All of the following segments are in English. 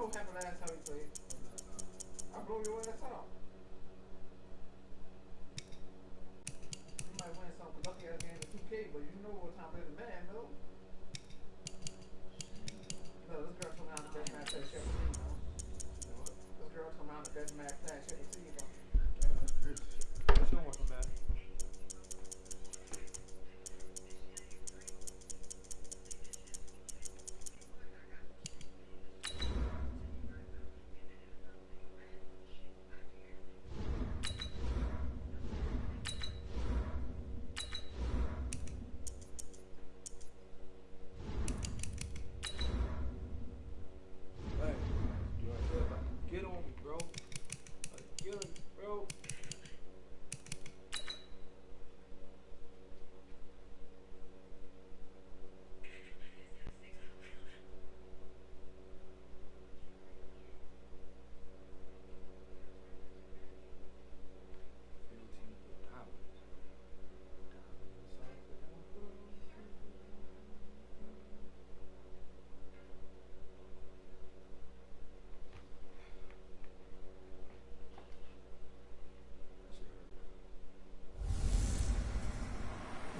what happened last time we played? I blew your ass out. You might win something lucky at a game of 2K, but you know what time it is, man, though. No, this girl come out the best match that she ever seen, though. This girl come out the best match that she ever seen, though. She don't want some bad.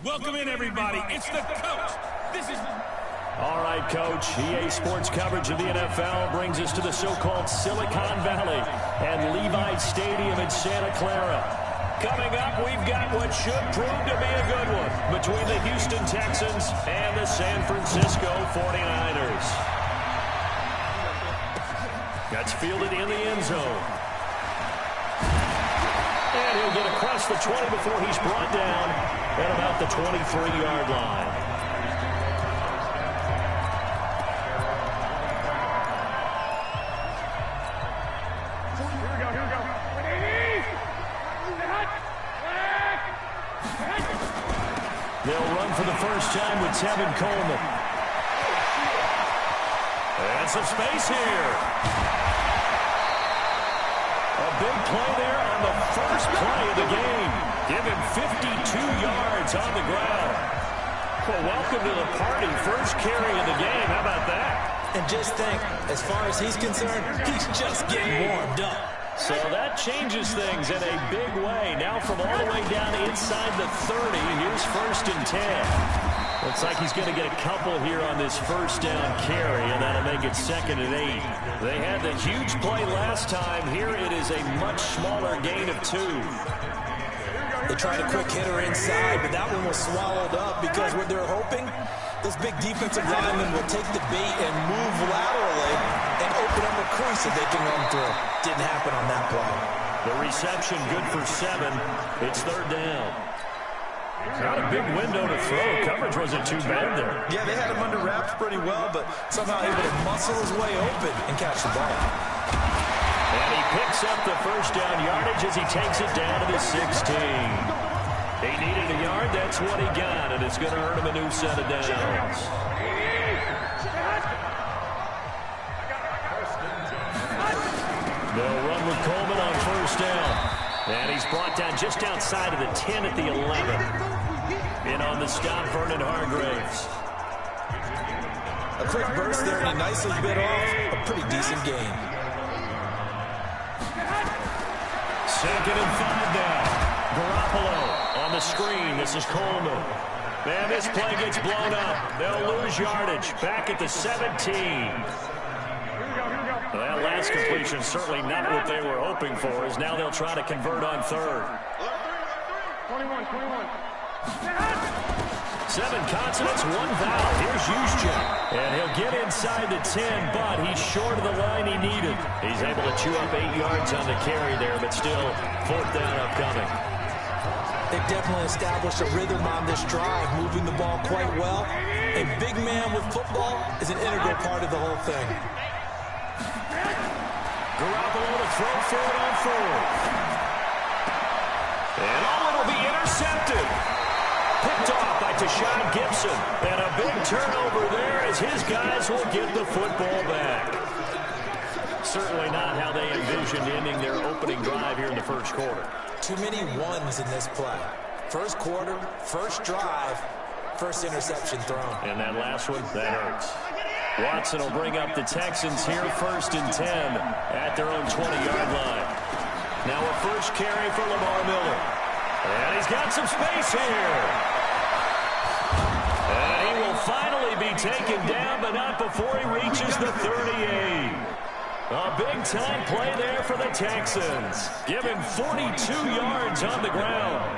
Welcome in, everybody. It's the coach. This is... All right, Coach. EA Sports coverage of the NFL brings us to the so-called Silicon Valley and Levi Stadium in Santa Clara. Coming up, we've got what should prove to be a good one between the Houston Texans and the San Francisco 49ers. That's fielded in the end zone. And he'll get across the 20 before he's brought down at about the 23-yard line. Here we go. They'll run for the first time with Tevin Coleman. And some space here. A big play there on the first play of the game. Give him 52 yards on the ground. Well, welcome to the party. First carry of the game. How about that? And just think, as far as he's concerned, he's just getting warmed up. So that changes things in a big way. Now from all the way down inside the 30, here's 1st and 10. Looks like he's going to get a couple here on this first down carry, and that'll make it 2nd and 8. They had the huge play last time. Here it is a much smaller gain of 2. They tried a quick hitter inside, but that one was swallowed up because what they're hoping, this big defensive lineman will take the bait and move laterally and open up a crease that they can run through. Didn't happen on that play. The reception good for 7. It's 3rd down. Not a big window to throw. Coverage wasn't too bad there. Yeah, they had him under wraps pretty well, but somehow able to muscle his way open and catch the ball. And he picks up the first down yardage as he takes it down to the 16. He needed a yard. That's what he got, and it's going to earn him a new set of downs. They'll run with Coleman on first down. And he's brought down just outside of the 10 at the 11. In on the stop, Vernon Hargraves. A quick burst there, and he nicely bit off a pretty decent gain. 2nd and 5 now. Garoppolo on the screen. This is Coleman. Man, this play gets blown up. They'll lose yardage. Back at the 17. That last completion certainly not what they were hoping for, as now they'll try to convert on 3rd. 21. 7 consonants, 1 vowel. Here's Juszczyk. And he'll get inside the 10, but he's short of the line he needed. He's able to chew up 8 yards on the carry there, but still 4th down upcoming. They've definitely established a rhythm on this drive, moving the ball quite well. A big man with football is an integral part of the whole thing. Garoppolo to throw for it on 4th. And it'll be intercepted. Picked off by Tashawn Gibson. And a big turnover there as his guys will get the football back. Certainly not how they envisioned ending their opening drive here in the first quarter. Too many ones in this play. First quarter, first drive, first interception thrown. And that last one, that hurts. Watson will bring up the Texans here 1st and 10 at their own 20-yard line. Now a first carry for Lamar Miller. And he's got some space here. And he will finally be taken down, but not before he reaches the 38. A big-time play there for the Texans. Give him 42 yards on the ground.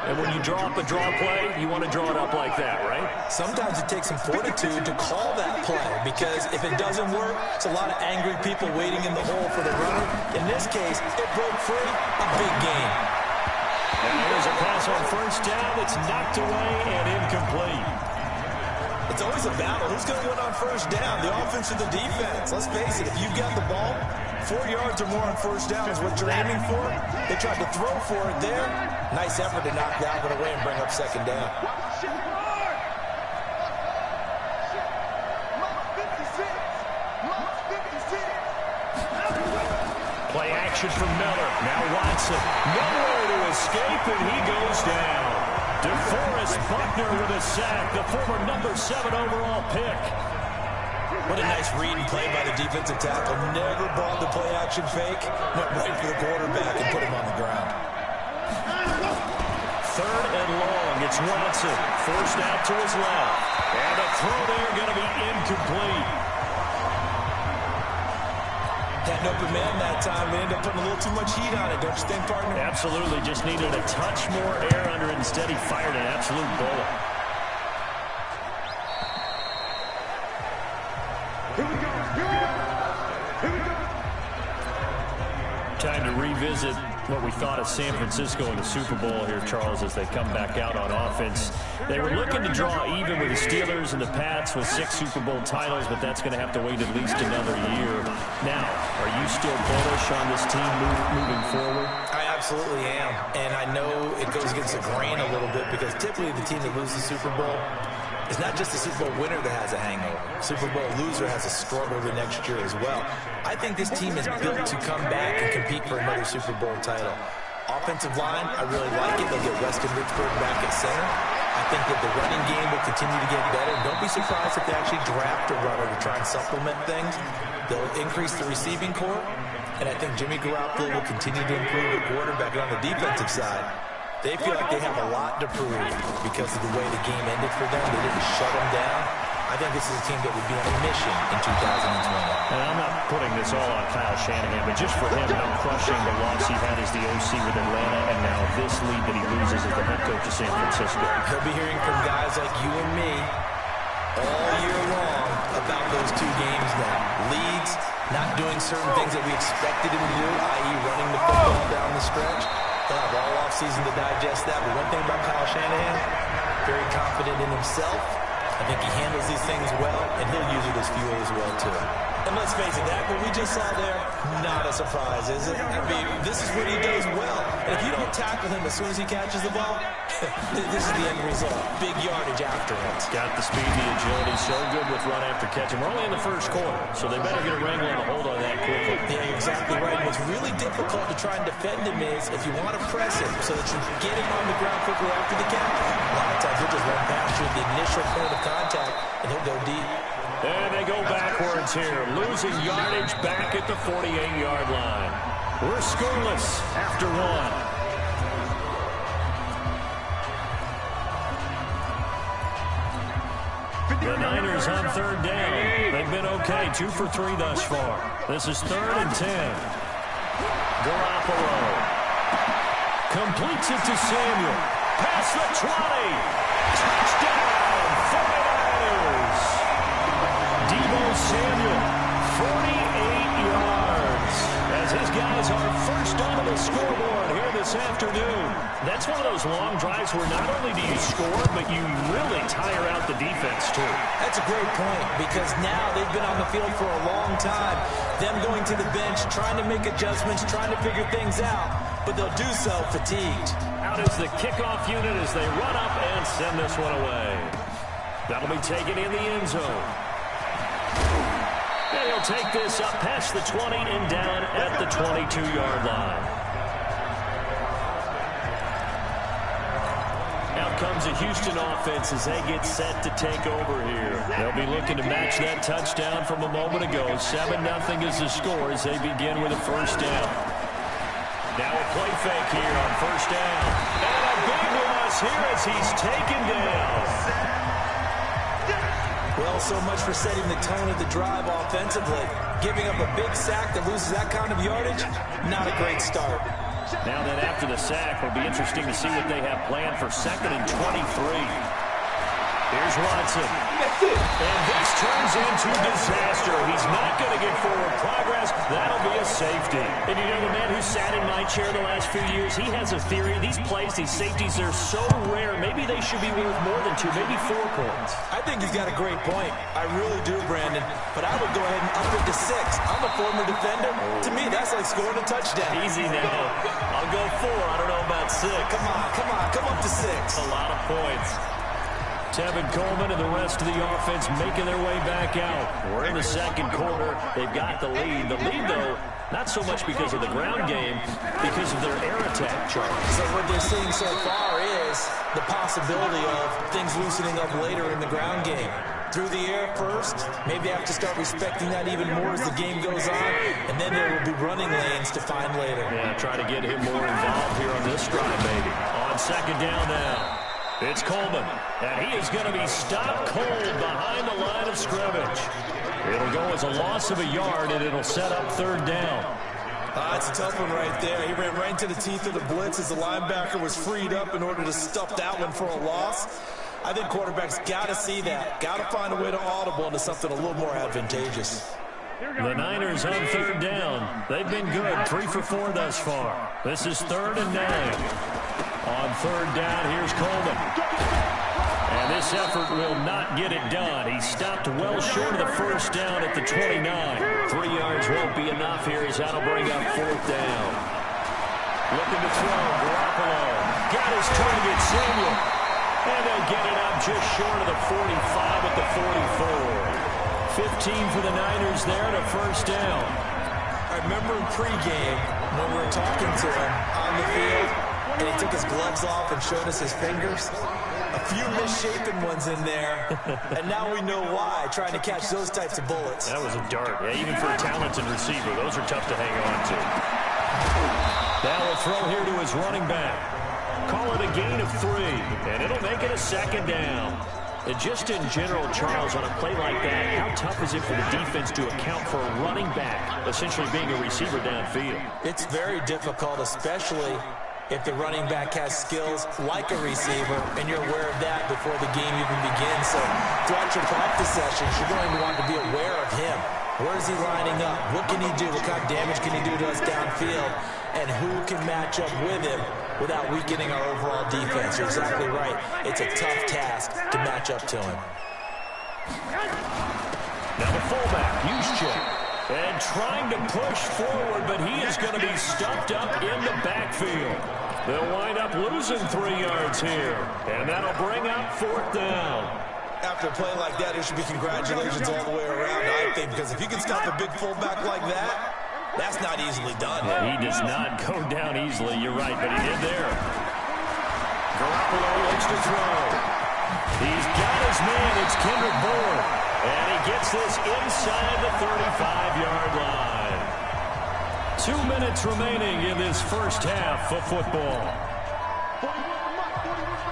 And when you draw up a draw play, you want to draw it up like that, right? Sometimes it takes some fortitude to call that play, because if it doesn't work, it's a lot of angry people waiting in the hole for the runner. In this case, it broke free. A big game. And here's a pass on first down. It's knocked away and incomplete. It's always a battle. Who's going to win on first down, the offense or the defense? Let's face it, if you've got the ball, 4 yards or more on first down is what you're aiming for. They tried to throw for it there. Nice effort to knock that one away and bring up second down. Play action from Miller. Now Watson. Nowhere to escape, and he goes down. DeForest Buckner with a sack, the former number 7 overall pick. What a nice read and play by the defensive tackle. Never brought the play action fake. Went right for the quarterback and put him on the ground. 3rd and long. It's Watson. Forced out to his left. And the throw there going to be incomplete. Had an open man that time. They ended up putting a little too much heat on it, don't you think, partner? Absolutely. Just needed a touch more air under it. Instead, he fired an absolute bullet. Here we go. Here we go. Here we go. Time to revisit what we thought of San Francisco in the Super Bowl here, Charles, as they come back out on offense. They were looking to draw even with the Steelers and the Pats with 6 Super Bowl titles, but that's going to have to wait at least another year. Now, are you still bullish on this team moving forward? I absolutely am, and I know it goes against the grain a little bit, because typically the team that loses the Super Bowl is not just the Super Bowl winner that has a hangover. Super Bowl loser has a struggle the next year as well. I think this team is built to come back and compete for another Super Bowl title. Offensive line, I really like it. They'll get Weston Richburg back at center. I think that the running game will continue to get better. Don't be surprised if they actually draft a runner to try and supplement things. They'll increase the receiving core, and I think Jimmy Garoppolo will continue to improve at quarterback. And on the defensive side, they feel like they have a lot to prove because of the way the game ended for them. They didn't shut them down. I think this is a team that would be on a mission in 2020. And I'm not putting this all on Kyle Shanahan, but just for him, how crushing the loss he had as the OC with Atlanta, and now this lead that he loses as the head coach of San Francisco. He'll be hearing from guys like you and me all year long about those 2 games now. Leads, not doing certain things that we expected him to do, i.e. running the football down the stretch. They'll have all offseason to digest that. But one thing about Kyle Shanahan, very confident in himself. I think he handles these things well, and he'll use it as fuel as well, too. And let's face it, that what we just saw there, not a surprise, is it? I mean, this is what he does well. And if you don't tackle him as soon as he catches the ball, this is the end result. Big yardage after it. Got the speed, the agility, so good with run after catch. And we're only in the first quarter, so they better get a wrangle and a hold on that quickly. Yeah, you're exactly right. And what's really difficult to try and defend him is if you want to press him so that you get him on the ground quickly after the catch. A lot of times he'll just run past you at the initial point of contact, and he'll go deep. And they go backwards here, losing yardage back at the 48-yard line. We're scoreless after 1. The Niners on 3rd down. They've been okay, 2 for 3 thus far. This is 3rd and 10. Garoppolo completes it to Samuel. Past the 20. Touchdown, 49ers. Deebo Samuel, 48 yards. As his guys are first onto the scoreboard here this afternoon. That's one of those long drives where not only do you score, but you really tire out the defense, too. That's a great point, because now they've been on the field for a long time. Them going to the bench, trying to make adjustments, trying to figure things out, but they'll do so fatigued. Out is the kickoff unit as they run up and send this one away. That'll be taken in the end zone. And he'll take this up past the 20 and down at the 22-yard line. Now comes the Houston offense as they get set to take over here. They'll be looking to match that touchdown from a moment ago. 7-0 is the score as they begin with a first down. Now a play fake here on first down. And a big loss here as he's taken down. Well, so much for setting the tone of the drive offensively. Giving up a big sack that loses that kind of yardage, not a great start. Now then, after the sack, it'll be interesting to see what they have planned for 2nd and 23. Here's Watson. And this turns into disaster. He's not going to get forward progress. That'll be a safety. And you know, the man who sat in my chair the last few years, he has a theory. These plays, these safeties, they're so rare. Maybe they should be worth more than 2, maybe 4 points. I think he's got a great point. I really do, Brandon. But I would go ahead and up it to 6. I'm a former defender. To me, that's like scoring a touchdown. Easy now. I'll go 4. I don't know about 6. Come on. Come up to 6. A lot of points. Tevin Coleman and the rest of the offense making their way back out. We're in the second quarter. They've got the lead. The lead, though, not so much because of the ground game, because of their air attack, Charlie. So what they're seeing so far is the possibility of things loosening up later in the ground game. Through the air first, maybe they have to start respecting that even more as the game goes on, and then there will be running lanes to find later. Yeah, try to get him more involved here on this drive, baby. On second down now. It's Coleman, and he is going to be stopped cold behind the line of scrimmage. It'll go as a loss of a yard, and it'll set up 3rd down. It's a tough one right there. He ran right into the teeth of the blitz as the linebacker was freed up in order to stuff that one for a loss. I think quarterbacks got to see that. Got to find a way to audible into something a little more advantageous. The Niners on 3rd down. They've been good, 3 for 4 thus far. This is 3rd and 9. On 3rd down, here's Coleman. And this effort will not get it done. He stopped well short of the first down at the 29. 3 yards won't be enough here as that'll bring up 4th down. Looking to throw, Garoppolo. Got his target, Samuel. And they'll get it up just short of the 45 at the 44. 15 for the Niners there to first down. I remember in pregame when we were talking to him on the field, and he took his gloves off and showed us his fingers. A few misshapen ones in there, and now we know why, trying to catch those types of bullets. That was a dart. Yeah, even for a talented receiver, those are tough to hang on to. Now a throw here to his running back. Call it a gain of 3, and it'll make it a 2nd down. And just in general, Charles, on a play like that, how tough is it for the defense to account for a running back essentially being a receiver downfield? It's very difficult, especially if the running back has skills like a receiver, and you're aware of that before the game even begins. So throughout your practice sessions, you're going to want to be aware of him. Where is he lining up? What can he do? What kind of damage can he do to us downfield? And who can match up with him without weakening our overall defense? You're exactly right. It's a tough task to match up to him. Now the fullback, Juszczyk. And trying to push forward, but he is going to be stuffed up in the backfield. They'll wind up losing 3 yards here, and that'll bring up 4th down. After a play like that, there should be congratulations all the way around, I think, because if you can stop a big fullback like that, that's not easily done. Yeah, he does not go down easily, you're right, but he did there. Garoppolo looks to throw. He's got his man, it's Kendrick Bourne. And he gets this inside the 35-yard line. 2 minutes remaining in this first half of football.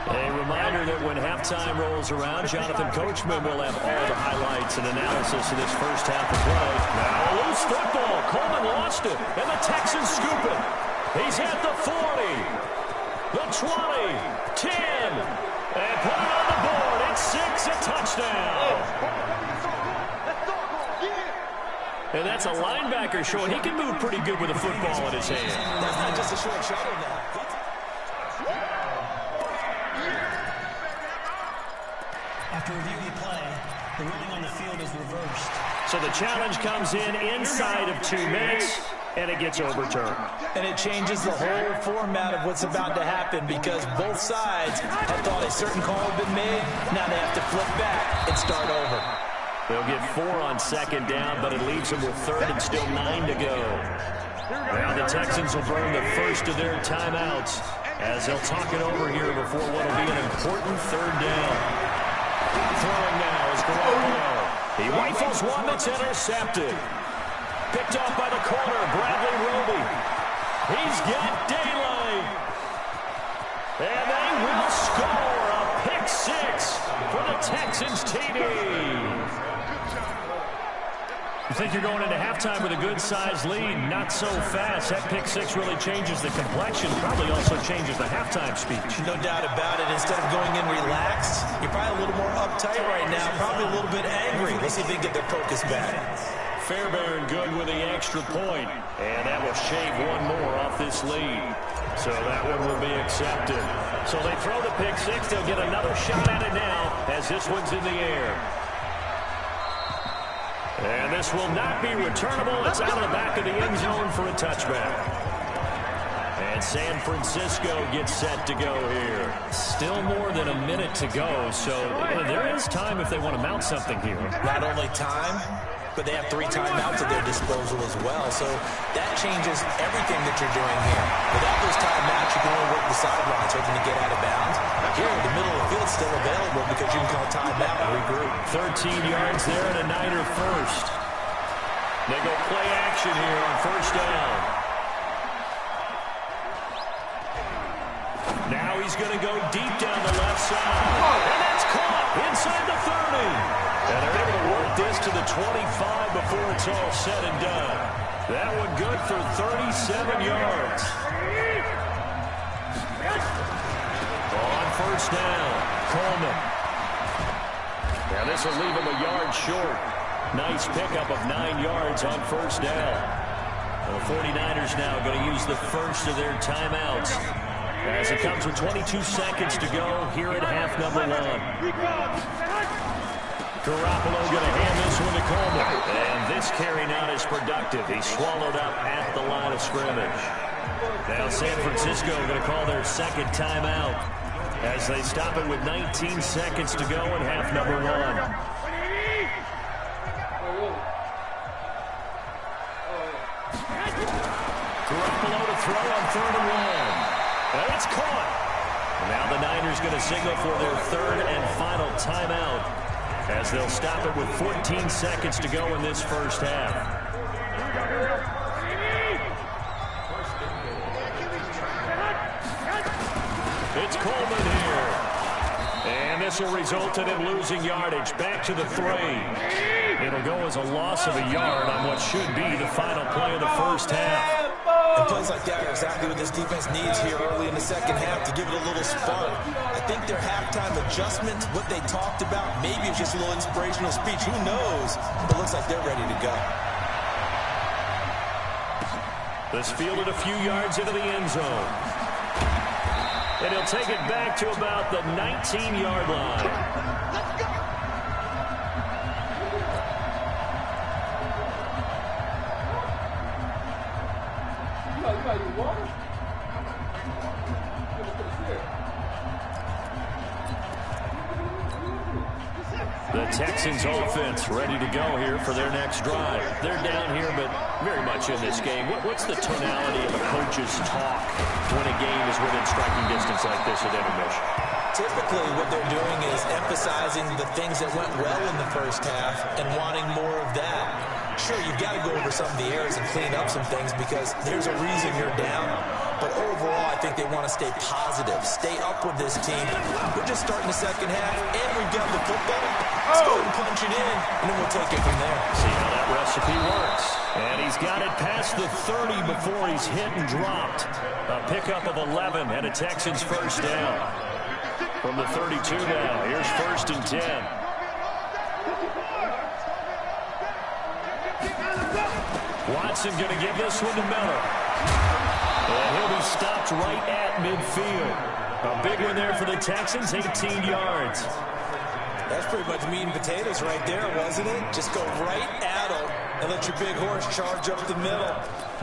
A reminder that when halftime rolls around, Jonathan Coachman will have all the highlights and analysis of this first half of play. Now a loose football. Coleman lost it, and the Texans scoop it. He's at the 40, the 20, 10, and put it on the board. It's 6, a touchdown. And that's a linebacker showing he can move pretty good with a football in his hand. That's not just a short shuttle now. After reviewing the play, the ruling on the field is reversed. So the challenge comes in inside of 2 minutes, and it gets overturned. And it changes the whole format of what's about to happen because both sides have thought a certain call had been made. Now they have to flip back and start over. They'll get 4 on second down, but it leaves them with 3rd and still 9 to go. Now the Texans will burn the first of their timeouts. as they'll talk it over here before what will be an important third down. Throwing now is Garoppolo. He rifles one that's intercepted. Picked off by the corner, Bradley Roby. He's got daylight. And they will score a pick six for the Texans TD. You think you're going into halftime with a good-sized lead? Not so fast. That pick six really changes the complexion. Probably also changes the halftime speech. No doubt about it. Instead of going in relaxed, you're probably a little more uptight right now. Probably a little bit angry. Let's see if they can get their focus back. Fairbairn good with the extra point. And that will shave one more off this lead. So that one will be accepted. So they throw the pick six. They'll get another shot at it now as this one's in the air. And this will not be returnable. It's out of the back of the end zone for a touchback. And San Francisco gets set to go here. Still more than a minute to go, so there is time if they want to mount something here. Not only time, but they have 3 timeouts at their disposal as well. So that changes everything that you're doing here. Without those timeouts, you can only work the sidelines, hoping to get out of bounds. Here, the middle of the field is still available because you can call timeout and regroup. 13 yards there and a Niner first. They go play action here on first down. Now he's going to go deep down the left side. And that's caught inside the 30. And they're able to work this to the 25 before it's all said and done. That one good for 37 yards. On first down, Coleman. Now this will leave him a yard short. Nice pickup of 9 yards on first down. The 49ers now going to use the first of their timeouts as it comes with 22 seconds to go here at half number 1. Garoppolo going to hand this one to Coleman. And this carry not as productive. He's swallowed up at the line of scrimmage. Now San Francisco going to call their second timeout as they stop it with 19 seconds to go in half number 1. Garoppolo to throw on 3rd and 1. And it's caught. Now the Niners going to signal for their third and final timeout as they'll stop it with 14 seconds to go in this first half. It's Coleman here. And this will result in him losing yardage back to the 3. It'll go as a loss of a yard on what should be the final play of the first half. And plays like that are exactly what this defense needs here early in the second half to give it a little spark. I think their halftime adjustment, what they talked about, maybe it's just a little inspirational speech. Who knows? But it looks like they're ready to go. This fielded a few yards into the end zone. And he'll take it back to about the 19-yard line. The Texans offense ready to go here for their next drive. They're down here, but very much in this game. What's the tonality of a coach's talk when a game is within striking distance like this at intermission? Typically, what they're doing is emphasizing the things that went well in the first half and wanting more of that. Sure, you've got to go over some of the errors and clean up some things because there's a reason you're down. But overall, I think they want to stay positive, stay up with this team. We're just starting the second half, and we've got the football. Let's go ahead and punch it in, and then we'll take it from there. See how that recipe works. And he's got it past the 30 before he's hit and dropped. A pickup of 11 and a Texans first down. From the 32 now, here's 1st and 10. Watson going to give this one to Miller. And he'll be stopped right at midfield. A big one there for the Texans, 18 yards. That's pretty much meat and potatoes right there, wasn't it? Just go right at them and let your big horse charge up the middle.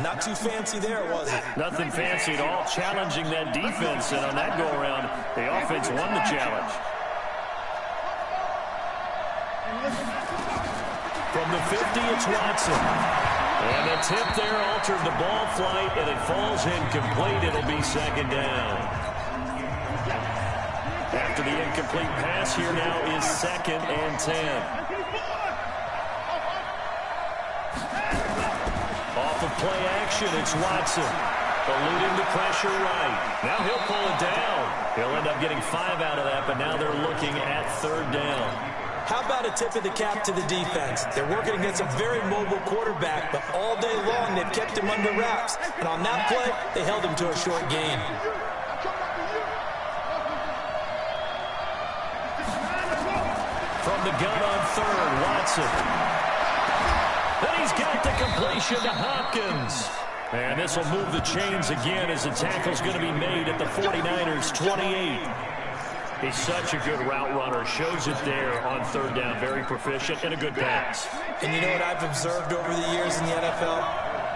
Not too fancy there, was it? Nothing fancy at all, challenging that defense. And on that go-around, the offense won the challenge. From the 50, it's Watson. And the tip there altered the ball flight, and it falls incomplete. It'll be second down. after the incomplete pass. Here now is 2nd and 10. Off of play action, it's Watson. Eluding the pressure right. Now he'll pull it down. He'll end up getting 5 out of that, but now they're looking at 3rd down. How about a tip of the cap to the defense? They're working against a very mobile quarterback, but all day long they've kept him under wraps. And on that play, they held him to a short gain. From the gun on 3rd, Watson. Then he's got the completion to Hopkins. And this will move the chains again as the tackle's going to be made at the 49ers' 28. He's such a good route runner. Shows it there on 3rd down. Very proficient and a good pass. And you know what I've observed over the years in the NFL?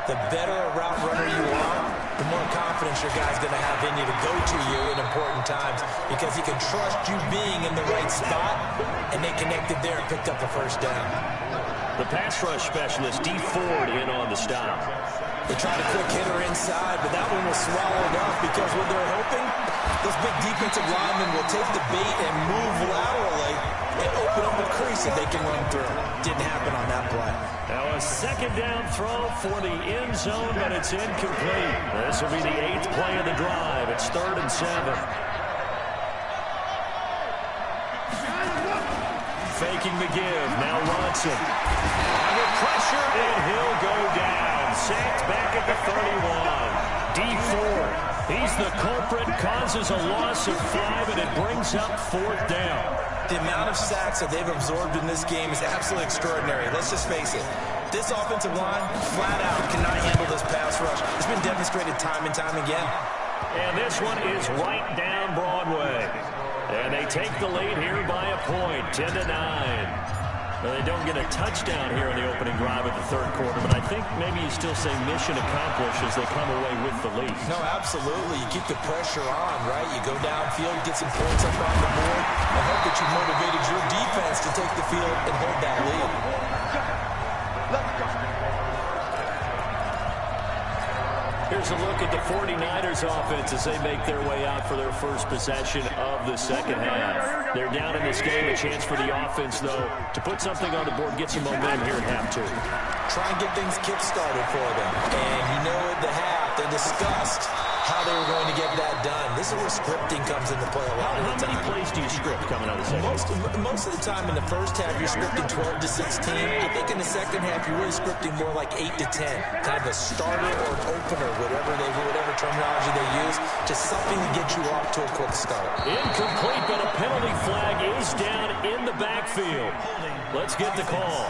The better a route runner you are, the more confidence your guy's going to have in you to go to you in important times because he can trust you being in the right spot, and they connected there and picked up a 1st down. The pass rush specialist, D. Ford, in on the stop. They tried a quick hitter inside, but that one was swallowed up because what they're hoping, those big defensive linemen will take the bait and move laterally and open up a crease that they can run through. Didn't happen on that play. Now a 2nd down throw for the end zone, but it's incomplete. This will be the 8th play of the drive. It's 3rd and 7. Faking the give. Now Watson. Under pressure, and he'll go down. Sacked back at the 31. D. Ford. He's the culprit, causes a loss of 5, and it brings up 4th down. The amount of sacks that they've absorbed in this game is absolutely extraordinary. Let's just face it. This offensive line, flat out, cannot handle this pass rush. It's been demonstrated time and time again. And this one is right down Broadway. And they take the lead here by a point, 10-9. Well, they don't get a touchdown here in the opening drive of the 3rd quarter, but I think maybe you still say mission accomplished as they come away with the lead. No, absolutely. You keep the pressure on, right? You go downfield, get some points up on the board, and hope that you motivated your defense to take the field and hold that lead. Let's go. Here's a look at the 49ers offense as they make their way out for their first possession of the 2nd half. They're down in this game. A chance for the offense, though, to put something on the board, get some momentum here at half 2. Try and get things kick-started for them. And you know at the half, they discussed how they were going to get that done. This is where scripting comes into play a lot of the time. How many plays do you script coming out of the 2nd half? Most of the time in the 1st half, you're scripting 12 to 16. I think in the 2nd half, you're really scripting more like 8 to 10. Kind of a starter or an opener, whatever terminology they use. Just something to get you off to a quick start. Incomplete, but a penalty flag is down in the backfield. Let's get the call.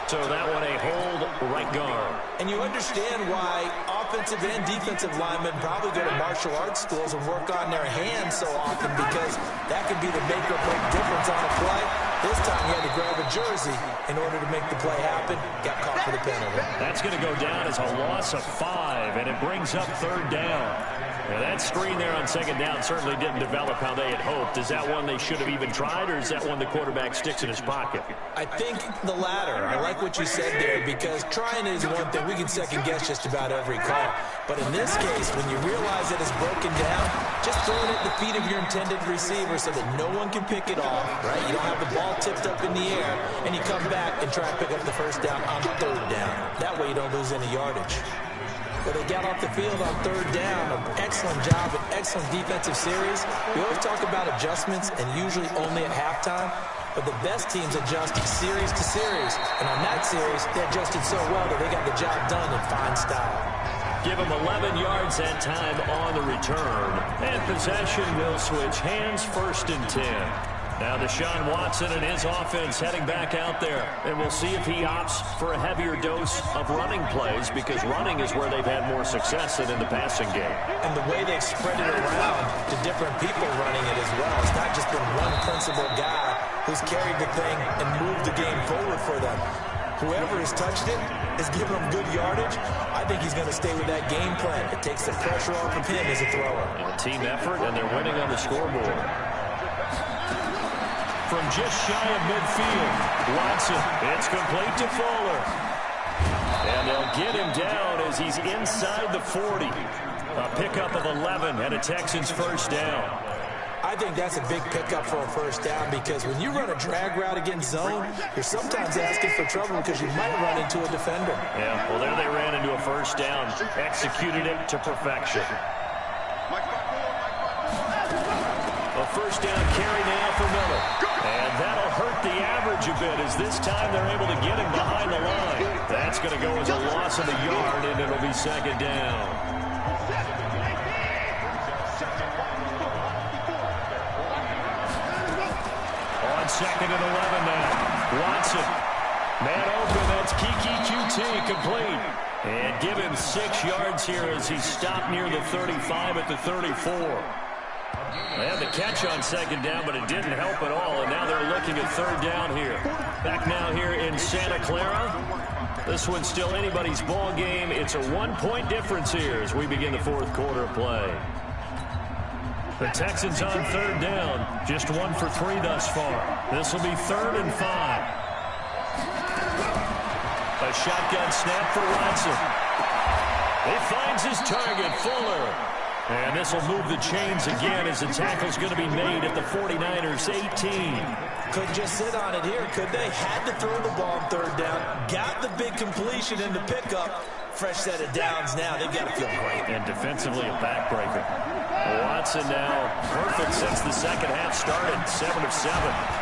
So that one a hold right guard. And you understand why offensive and defensive linemen probably go to martial arts schools and work on their hands so often because that could be the make or break difference on a play. This time he had to grab a jersey in order to make the play happen. Got caught for the penalty. That's going to go down as a loss of 5, and it brings up 3rd down. Now that screen there on 2nd down certainly didn't develop how they had hoped. Is that one they should have even tried, or is that one the quarterback sticks in his pocket? I think the latter. I like what you said there because trying is one thing. We can second guess just about every call. But in this case, when you realize that it's broken down, just throw it at the feet of your intended receiver so that no one can pick it off, right? You don't have the ball tipped up in the air, and you come back and try and pick up the 1st down on 3rd down. That way you don't lose any yardage. But they got off the field on 3rd down. An excellent job, an excellent defensive series. We always talk about adjustments, and usually only at halftime. But the best teams adjust series to series. And on that series, they adjusted so well that they got the job done in fine style. Give them 11 yards that time on the return. And possession will switch hands, 1st and 10. Now Deshaun Watson and his offense heading back out there. And we'll see if he opts for a heavier dose of running plays because running is where they've had more success than in the passing game. And the way they've spread it around to different people running it as well. It's not just been one principal guy who's carried the thing and moved the game forward for them. Whoever has touched it has given them good yardage. I think he's going to stay with that game plan. It takes the pressure off of him as a thrower. A team effort, and they're winning on the scoreboard. From just shy of midfield, Watson, it's complete to Fuller. And they'll get him down as he's inside the 40. A pickup of 11 and a Texans first down. I think that's a big pickup for a first down because when you run a drag route against zone, you're sometimes asking for trouble because you might run into a defender. Yeah, well, there they ran into a first down. Executed it to perfection. A first down carry now for Miller. And that'll hurt the average a bit as this time they're able to get him behind the line. That's going to go as a loss of a yard, and it'll be second down. On second and 11 now. Watson. Man open, that's Kiki QT complete. And give him 6 yards here as he stopped near the 35 at the 34. They had the catch on second down, but it didn't help at all, and now they're looking at third down here. Back now here in Santa Clara. This one's still anybody's ball game. It's a 1-point difference here as we begin the fourth quarter of play. The Texans on third down, just 1 for 3 thus far. This will be 3rd and 5. A shotgun snap for Watson. He finds his target, Fuller. And this will move the chains again as the tackle's going to be made at the 49ers 18. Couldn't just sit on it here, could they? Had to throw the ball on third down. Got the big completion in the pickup. Fresh set of downs now. They've got to feel great. And defensively a backbreaker. Watson now perfect since the second half started. 7 of 7.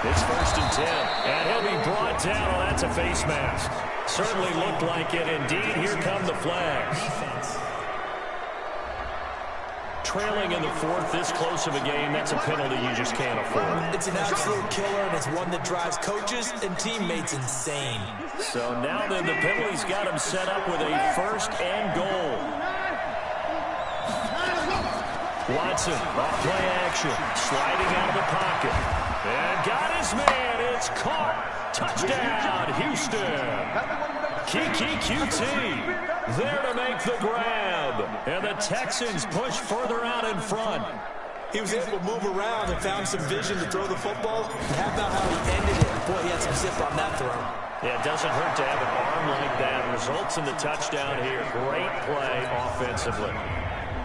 It's 1st and 10. And he'll be brought down. Oh, that's a face mask. Certainly looked like it. Indeed, here come the flags. Trailing in the 4th, this close of a game, that's a penalty you just can't afford. It's an absolute killer, and it's one that drives coaches and teammates insane. So now then, the penalty's got him set up with a 1st and goal. Watson, off play action, sliding out of the pocket. And got his man, it's caught. Touchdown, Houston. Kiki QT there to make the grab. And the Texans push further out in front. He was able to move around and found some vision to throw the football. How about how he ended it? Boy, he had some zip on that throw. Yeah, it doesn't hurt to have an arm like that. Results in the touchdown here. Great play offensively.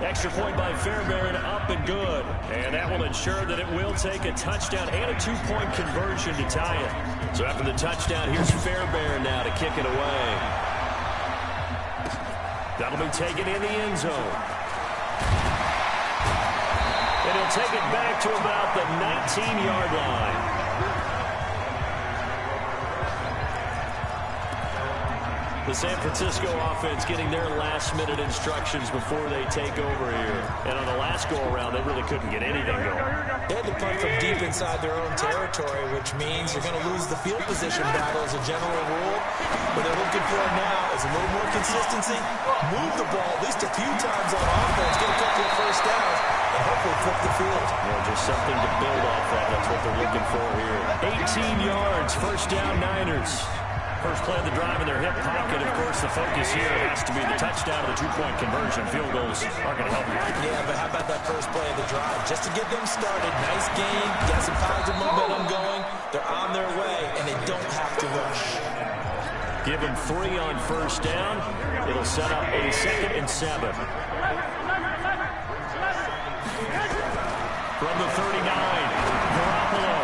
Extra point by Fairbairn, up and good. And that will ensure that it will take a touchdown and a 2-point conversion to tie it. So after the touchdown, here's Fairbairn now to kick it away. That'll be taken in the end zone. And he'll take it back to about the 19-yard line. The San Francisco offense getting their last-minute instructions before they take over here. And on the last go-around, they really couldn't get anything going. They had to punt from deep inside their own territory, which means you're going to lose the field position battle as a general rule. What they're looking for now is a little more consistency, move the ball at least a few times on offense, get a couple of first downs, and hopefully flip the field. Yeah, just something to build off of. That's what they're looking for here. 18 yards, first down Niners. First play of the drive in their hip pocket. Of course, the focus here has to be the touchdown of the 2-point conversion. Field goals are going to help you. Yeah, but how about that first play of the drive? Just to get them started. Nice game. Got some positive momentum going. They're on their way, and they don't have to rush. Give them 3 on first down. It'll set up a 2nd and 7. From the 39, Garoppolo.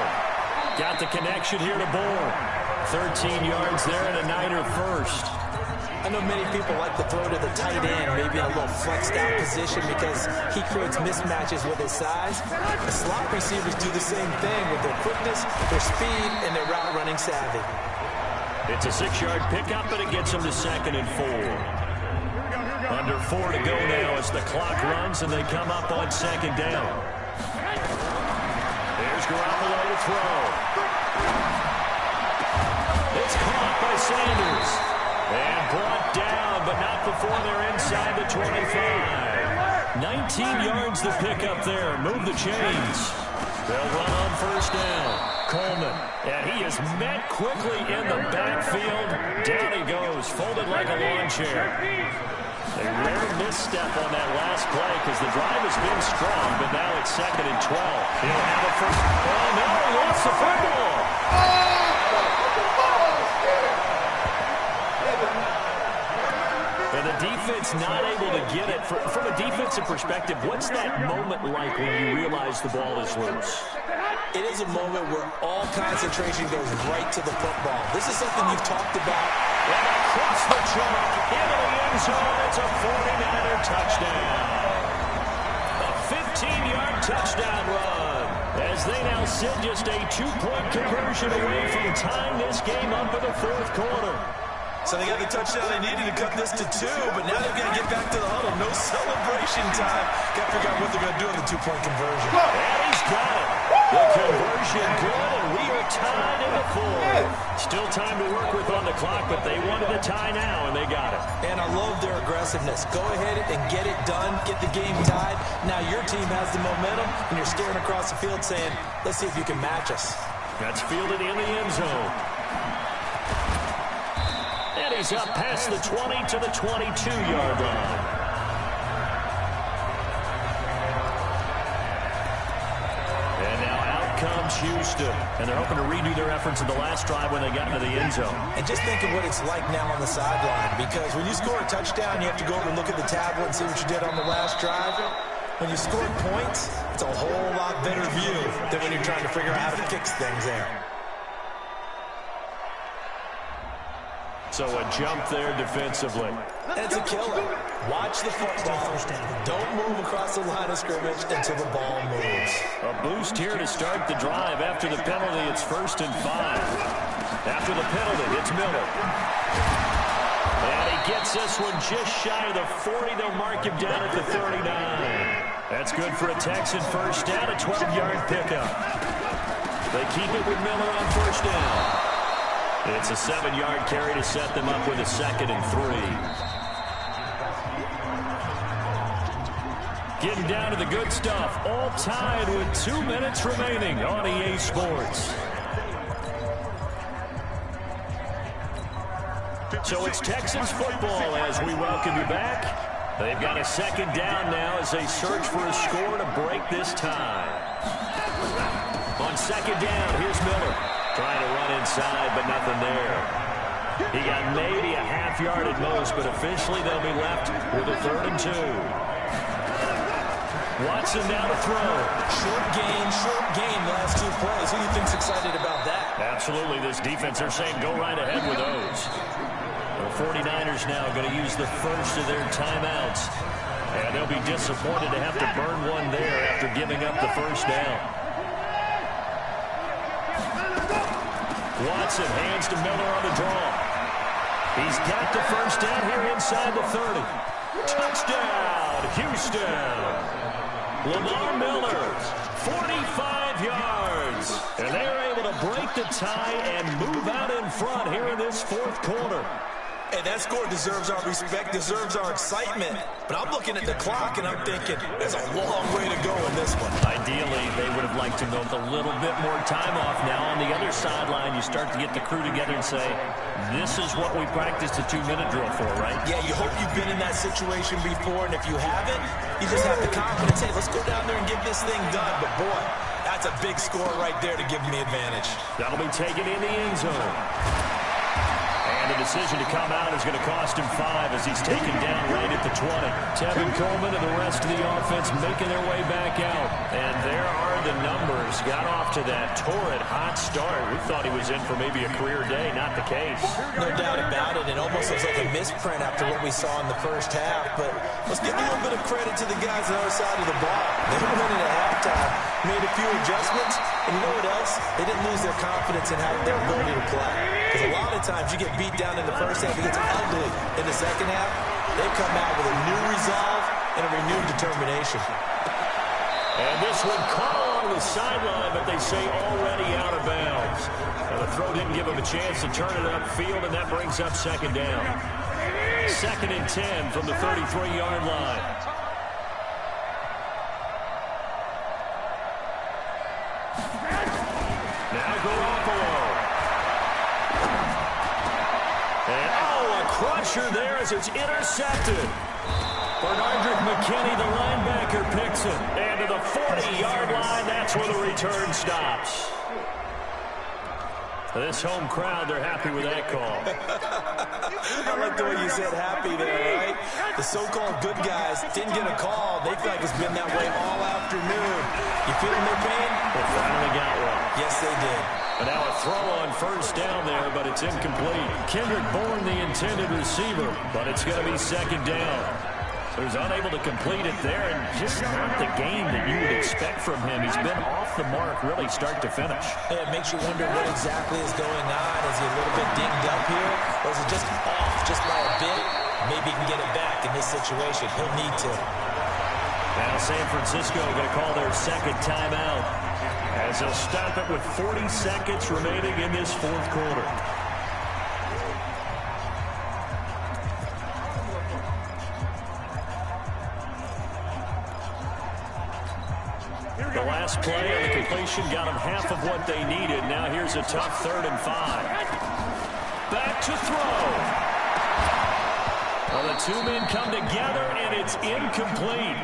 Got the connection here to Bourne. 13 yards there and a Niner first. I know many people like to throw to the tight end, maybe in a little flexed out position because he creates mismatches with his size. The slot receivers do the same thing with their quickness, their speed, and their route running savvy. It's a 6-yard pickup, and it gets them to 2nd and 4. Under 4 to go now as the clock runs, and they come up on 2nd down. There's Garoppolo to throw. It's caught by Sanders. And brought down, but not before they're inside the 25. 19 yards to pick up there. Move the chains. They'll run on first down. Coleman. And he is met quickly in the backfield. Down he goes, folded like a lawn chair. A rare misstep on that last play because the drive has been strong, but now it's 2nd and 12. He'll have a first. Oh, no, he lost the football. And the the defense not able to get it. From a defensive perspective, what's that moment like when you realize the ball is loose? It is a moment where all concentration goes right to the football. This is something you've talked about. And across the chalk, into the end zone, it's a 49er touchdown. A 15-yard touchdown run, as they now sit just a 2-point conversion away from tying this game up in the fourth quarter. So they got the touchdown they needed to cut this to 2, but now they've got to get back to the huddle. No celebration time. Got to figure out what they're going to do on the 2-point conversion. And he's got it. The conversion good, and we are tied in the fourth. Still time to work with on the clock, but they wanted to tie now, and they got it. And I love their aggressiveness. Go ahead and get it done. Get the game tied. Now your team has the momentum, and you're staring across the field saying, let's see if you can match us. That's fielded in the end zone. And he's up past the 20 to the 22-yard line. And now out comes Houston. And they're hoping to redo their efforts in the last drive when they got into the end zone. And just think of what it's like now on the sideline, because when you score a touchdown, you have to go over and look at the tablet and see what you did on the last drive. When you score points, it's a whole lot better view than when you're trying to figure out how to fix things there. So a jump there defensively. And it's a killer. Watch the football. Don't move across the line of scrimmage until the ball moves. A boost here to start the drive. After the penalty, it's 1st and 5. After the penalty, it's Miller. And he gets this one just shy of the 40. They'll mark him down at the 39. That's good for a Texan first down, a 12-yard pickup. They keep it with Miller on first down. It's a 7-yard carry to set them up with a 2nd and 3. Getting down to the good stuff. All tied with 2 minutes remaining on EA Sports. So it's Texans football as we welcome you back. They've got a 2nd down now as they search for a score to break this tie. On 2nd down, here's Miller. Trying to run inside, but nothing there. He got maybe a half yard at most, but officially they'll be left with a 3rd and 2. Watson now to throw. Short game, last 2 plays. Who do you think's excited about that? Absolutely, this defense, they're saying go right ahead with those. The 49ers now going to use the first of their timeouts. And they'll be disappointed to have to burn one there after giving up the first down. Watson hands to Miller on the draw. He's got the first down here inside the 30. Touchdown, Houston. Lamar Miller, 45 yards. And they're able to break the tie and move out in front here in this 4th quarter. Hey, that score deserves our respect, deserves our excitement. But I'm looking at the clock, and I'm thinking, there's a long way to go in this one. Ideally, they would have liked to milk a little bit more time off. Now, on the other sideline, you start to get the crew together and say, this is what we practiced a 2-minute drill for, right? Yeah, you hope you've been in that situation before, and if you haven't, you just have the confidence, hey, let's go down there and get this thing done. But, boy, that's a big score right there to give them the advantage. That'll be taken in the end zone. And the decision to come out is going to cost him 5 as he's taken down right at the 20. Tevin Coleman and the rest of the offense making their way back out. And there are the numbers. Got off to that torrid hot start. We thought he was in for maybe a career day. Not the case. No doubt about it. It almost looks like a misprint after what we saw in the first half. But let's give a little bit of credit to the guys on the other side of the ball. They went in at halftime, made a few adjustments, and you know what else? They didn't lose their confidence in their ability to play. Because a lot of times you get beat down in the first half, it gets ugly in the second half. They come out with a new resolve and a renewed determination. And this one caught on the sideline, but they say already out of bounds. And the throw didn't give him a chance to turn it upfield, and that brings up 2nd down. 2nd and 10 from the 33-yard line. Now Garoppolo. And a crusher there as it's intercepted. Bernardrick McKinney, the linebacker, picks it. And to the 40-yard line, that's where the return stops. This home crowd, they're happy with that call. I like the way you said happy there, right? The so-called good guys didn't get a call. They feel like it's been that way all afternoon. You feeling their pain? They finally got one. Yes, they did. And now a throw on first down there, but it's incomplete. Kendrick Bourne, the intended receiver, but it's going to be second down. So he's unable to complete it there, and just not the game that you would expect from him. He's been off the mark really start to finish. It makes you wonder what exactly is going on. Is he a little bit dinged up here, or is it just off just by a bit? Maybe he can get it back in this situation. He'll need to. Now San Francisco going to call their second timeout as they'll stop it with 40 seconds remaining in this fourth quarter. The last play on the completion got them half of what they needed. Now here's a tough 3rd and 5. Back to throw. Well, the two men come together, and it's incomplete.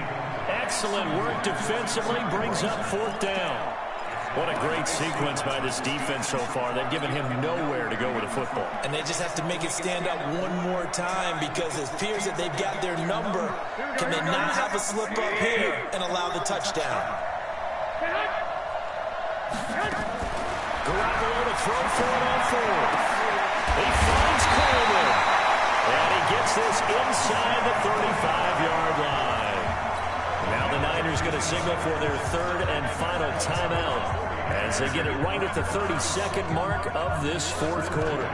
Excellent work defensively, brings up 4th down. What a great sequence by this defense so far. They've given him nowhere to go with the football. And they just have to make it stand up one more time because it appears that they've got their number. Can they not have a slip up here and allow the touchdown? Garoppolo to throw for it on 4th. He finds Coleman. And he gets this inside the 35-yard line. Now the Niners going to signal for their 3rd and final timeout as they get it right at the 32nd mark of this 4th quarter.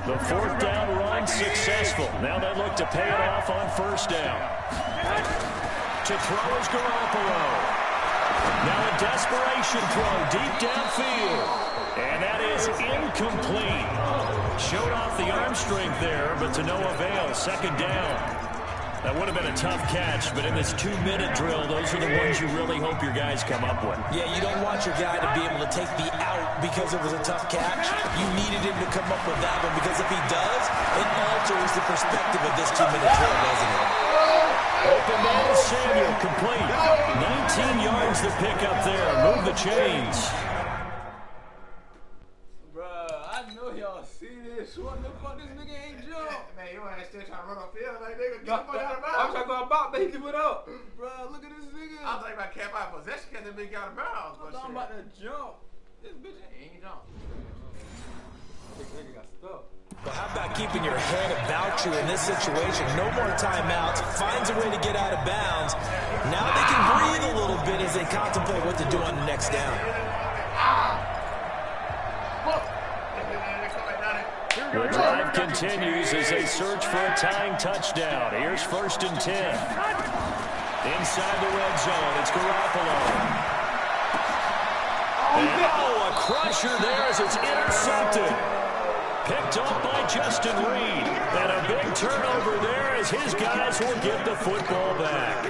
The 4th down run successful. Now they look to pay it off on 1st down. To throw is Garoppolo. Now a desperation throw deep downfield. And that is incomplete. Showed off the arm strength there, but to no avail. 2nd down. That would have been a tough catch, but in this 2-minute drill, those are the ones you really hope your guys come up with. Yeah, you don't want your guy to be able to take the out because it was a tough catch. You needed him to come up with that one because if he does, it alters the perspective of this 2-minute drill, doesn't it? Open man Samuel, complete. 19 yards to pick up there. Move the chains. I know y'all see this. What the fuck, this nigga ain't jump? Man, you ain't still trying to run on field like nigga. Jump out of bounds. I'm trying to go about, man. Give it up. Bro, look at this nigga. I'm thinking about cap out possession because the nigga out of bounds. I'm talking about to jump. This bitch ain't jump. This nigga got stuck. Well, how about keeping your head about you in this situation? No more timeouts. Finds a way to get out of bounds. Now they can breathe a little bit as they contemplate what to do on the next down. The drive continues as they search for a tying touchdown. Here's 1st and 10. Inside the red zone, it's Garoppolo. And a crusher there as it's intercepted. Picked up by Justin Reed. And a big turnover there as his guys will get the football back.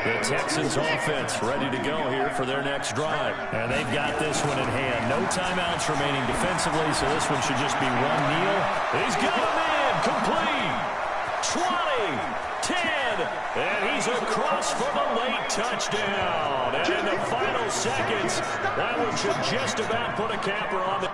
The Texans offense ready to go here for their next drive. And they've got this one in hand. No timeouts remaining defensively, so this one should just be one kneel. He's got a man complete. 20, 10, and he's across for the late touchdown. And in the final seconds, that one should just about put a capper on the...